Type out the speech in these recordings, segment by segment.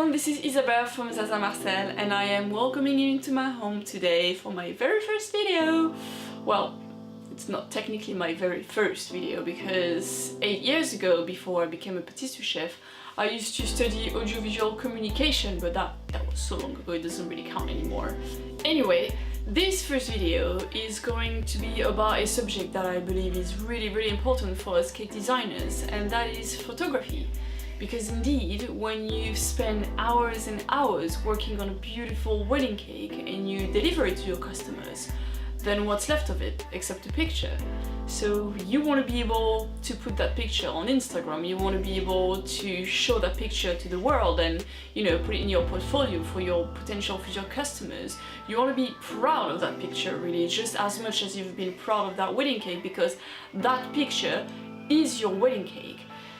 everyone, this is Isabelle from Zaza Marcel and I am welcoming you into my home today for my very first video. Well, it's not technically my very first video because 8 years ago, before I became a patisserie chef, I used to study audiovisual communication, but that was so long ago it doesn't really count anymore. Anyway, this first video is going to be about a subject that I believe is really important for us cake designers, and that is photography. Because indeed, when you spend hours and hours working on a beautiful wedding cake and you deliver it to your customers, then what's left of it except a picture? So you want to be able to put that picture on Instagram, you want to be able to show that picture to the world and, you know, put it in your portfolio for your potential future customers. You want to be proud of that picture really, just as much as you've been proud of that wedding cake, because that picture is your wedding cake.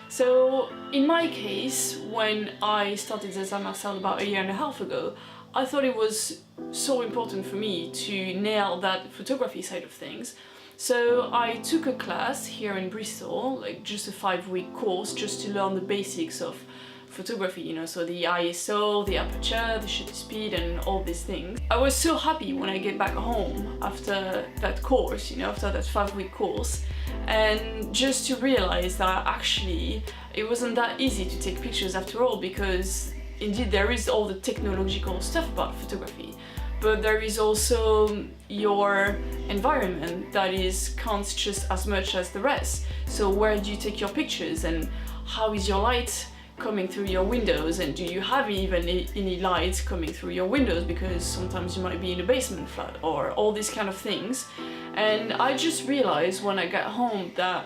So in my case, when I started Zaza Marcel about 1.5 years ago, I thought it was so important for me to nail that photography side of things. So I took a class here in Bristol, like just a 5-week course, just to learn the basics of photography, you know, so the ISO, the aperture, the shutter speed and all these things. I was so happy when I get back home after that course, you know, after that 5-week course, and just to realize that actually it wasn't that easy to take pictures after all, because indeed there is all the technological stuff about photography, but there is also your environment that counts just as much as the rest. So where do you take your pictures, and how is your light coming through your windows, and do you have even any lights coming through your windows, because sometimes you might be in a basement flat, or all these kind of things. And I just realized when I got home that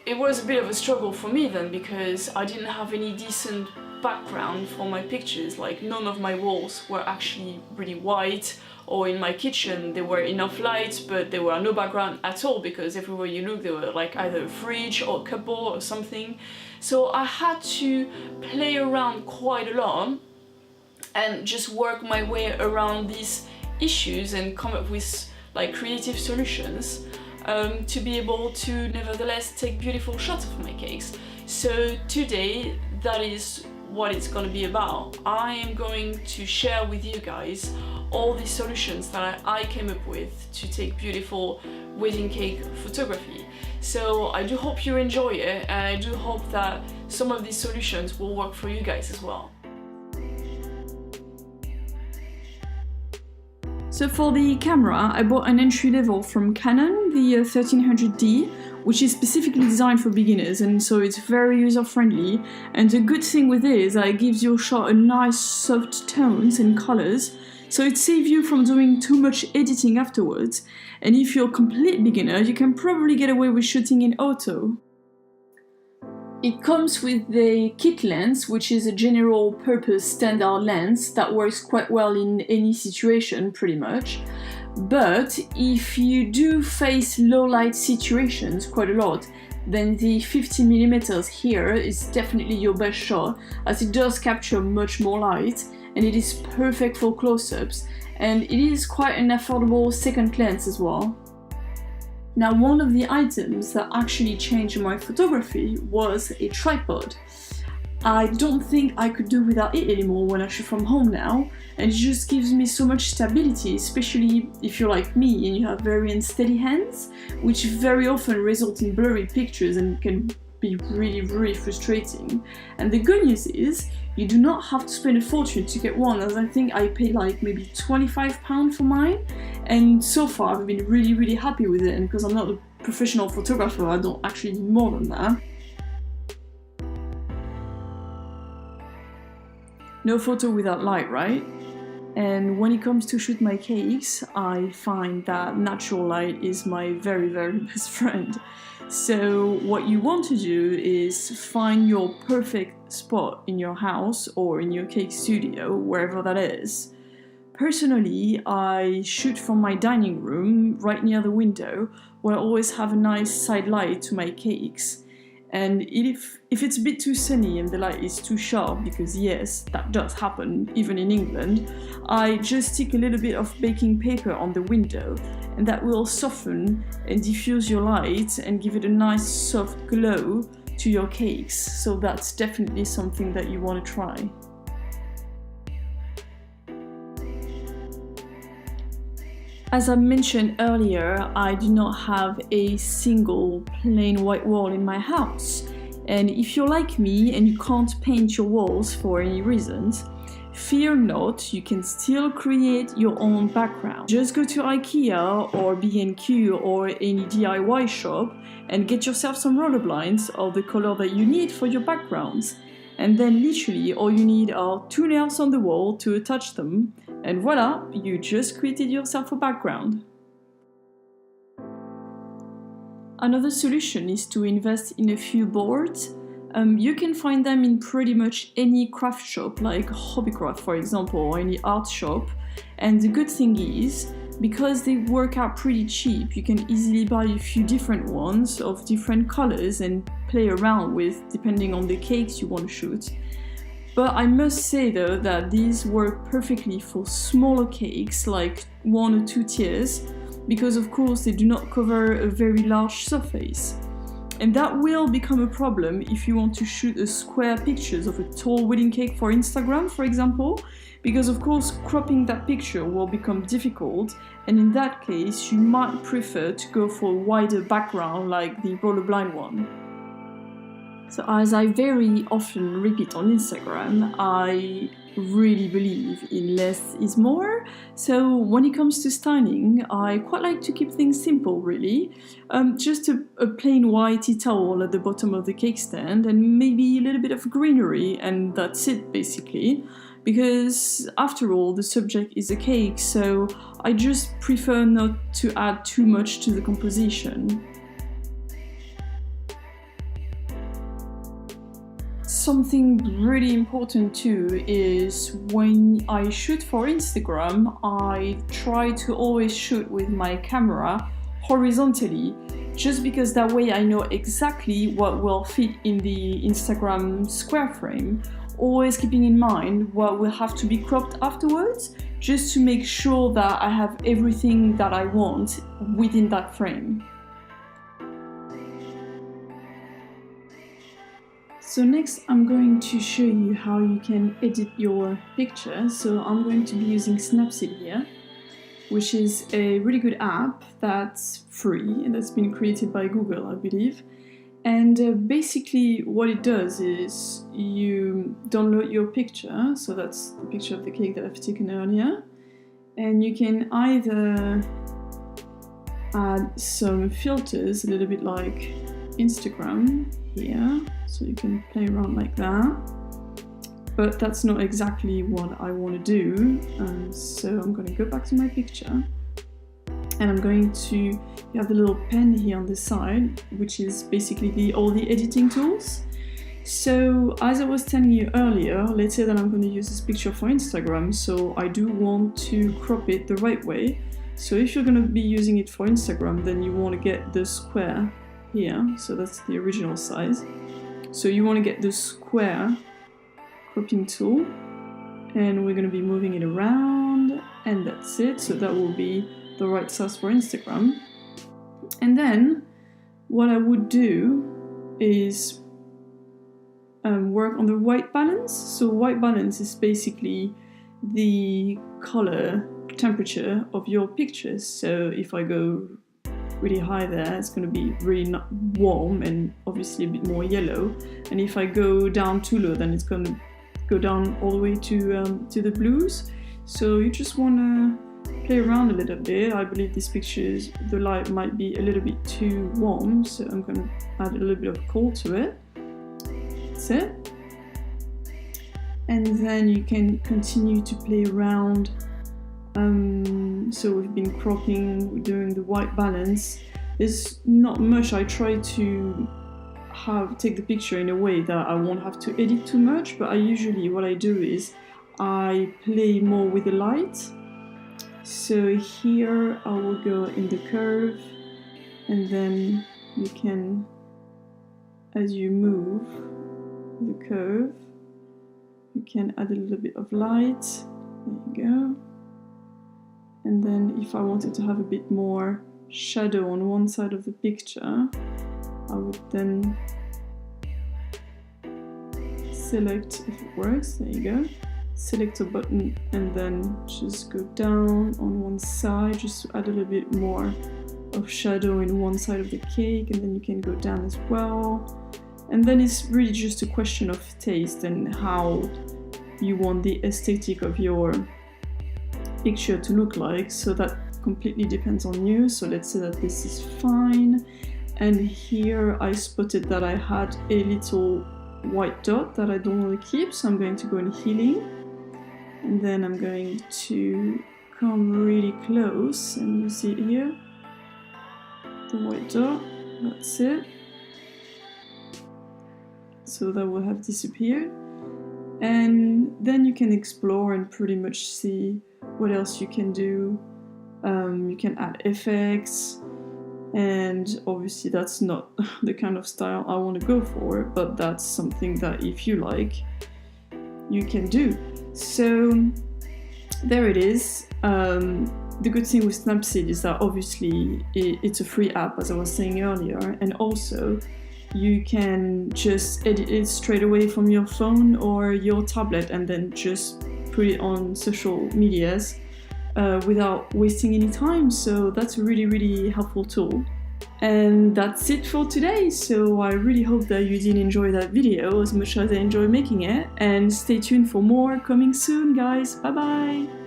it was a bit of a struggle for me then, because I didn't have any decent background for my pictures. Like, none of my walls were actually really white, or in my kitchen there were enough lights but there were no background at all, because everywhere you look there were like either a fridge or a cupboard or something. So I had to play around quite a lot and just work my way around these issues and come up with like creative solutions to be able to nevertheless take beautiful shots of my cakes. So today that is what it's going to be about. I am going to share with you guys all the solutions that I came up with to take beautiful wedding cake photography. So I do hope you enjoy it, and I do hope that some of these solutions will work for you guys as well. So for the camera, I bought an entry level from Canon, the 1300D, which is specifically designed for beginners, and so it's very user-friendly. And the good thing with it is that it gives your shot a nice soft tones and colors, so it saves you from doing too much editing afterwards. And if you're a complete beginner, you can probably get away with shooting in auto. It comes with the kit lens, which is a general purpose standard lens that works quite well in any situation pretty much. But if you do face low light situations quite a lot, then the 50mm here is definitely your best shot, as it does capture much more light and it is perfect for close-ups, and it is quite an affordable second lens as well. Now, one of the items that actually changed my photography was a tripod. I don't think I could do without it anymore when I shoot from home now, and it just gives me so much stability, especially if you're like me and you have very unsteady hands, which very often result in blurry pictures and can be really frustrating. And the good news is, you do not have to spend a fortune to get one, as I think I paid like maybe £25 for mine, and so far I've been really happy with it, and because I'm not a professional photographer I don't actually need more than that. No photo without light, right? And when it comes to shoot my cakes, I find that natural light is my very best friend. So what you want to do is find your perfect spot in your house or in your cake studio, wherever that is. Personally, I shoot from my dining room right near the window, where I always have a nice side light to my cakes. And if it's a bit too sunny and the light is too sharp, because yes, that does happen even in England, I just stick a little bit of baking paper on the window, and that will soften and diffuse your light and give it a nice soft glow to your cakes. So that's definitely something that you want to try. As I mentioned earlier, I do not have a single plain white wall in my house. And if you're like me and you can't paint your walls for any reasons, fear not, you can still create your own background. Just go to Ikea or B&Q or any DIY shop and get yourself some roller blinds of the color that you need for your backgrounds. And then literally all you need are 2 nails on the wall to attach them, and voila, you just created yourself a background. Another solution is to invest in a few boards. You can find them in pretty much any craft shop like Hobbycraft, for example, or any art shop. And the good thing is, because they work out pretty cheap, you can easily buy a few different ones of different colors and play around with depending on the cakes you want to shoot. But I must say though that these work perfectly for smaller cakes like 1 or 2 tiers, because of course they do not cover a very large surface. And that will become a problem if you want to shoot a square pictures of a tall wedding cake for Instagram, for example, because of course cropping that picture will become difficult, and in that case you might prefer to go for a wider background like the roller blind one. So as I very often repeat on Instagram, I really believe in less is more. So when it comes to styling, I quite like to keep things simple really. Just a plain white tea towel at the bottom of the cake stand and maybe a little bit of greenery, and that's it basically. Because after all, the subject is a cake, so I just prefer not to add too much to the composition. Something really important too is when I shoot for Instagram, I try to always shoot with my camera horizontally, just because that way I know exactly what will fit in the Instagram square frame, always keeping in mind what will have to be cropped afterwards, just to make sure that I have everything that I want within that frame. So next I'm going to show you how you can edit your picture. So I'm going to be using Snapseed here, which is a really good app that's free and that's been created by Google, I believe. And basically what it does is you download your picture, so that's the picture of the cake that I've taken earlier, and you can either add some filters, a little bit like Instagram here, so you can play around like that, but that's not exactly what I want to do. So I'm going to go back to my picture and I'm going to have the little pen here on the side, which is basically all the editing tools. So as I was telling you earlier, let's say that I'm going to use this picture for Instagram, so I do want to crop it the right way. So if you're going to be using it for Instagram, then you want to get the square here, so that's the original size. So you want to get the square cropping tool, and we're going to be moving it around, and that's it. So that will be the right size for Instagram. And then what I would do is work on the white balance. So white balance is basically the color temperature of your pictures. So if I go really high there, it's going to be really not warm and obviously a bit more yellow, and if I go down too low, then it's going to go down all the way to the blues. So you just want to play around a little bit. I believe this picture, the light might be a little bit too warm, so I'm going to add a little bit of cold to it. That's it. And then you can continue to play around. So we've been cropping, doing the white balance. There's not much. I try to take the picture in a way that I won't have to edit too much, but what I do is I play more with the light. So here I will go in the curve, and then you can, as you move the curve, you can add a little bit of light. There you go. And then if I wanted to have a bit more shadow on one side of the picture, I would then select, if it works, there you go, select a button and then just go down on one side just to add a little bit more of shadow in one side of the cake, and then you can go down as well. And then it's really just a question of taste and how you want the aesthetic of your picture to look like, so that completely depends on you. So let's say that this is fine, and here I spotted that I had a little white dot that I don't want to keep, so I'm going to go in healing, and then I'm going to come really close, and you see it here, the white dot, that's it. So that will have disappeared, and then you can explore and pretty much see what else you can do. You can add effects, and obviously that's not the kind of style I want to go for, but that's something that if you like, you can do. So there it is. The good thing with Snapseed is that obviously it's a free app, as I was saying earlier, and also you can just edit it straight away from your phone or your tablet and then just put it on social medias without wasting any time. So that's a really, really helpful tool. And that's it for today. So I really hope that you did enjoy that video as much as I enjoyed making it, and stay tuned for more coming soon, guys. Bye bye.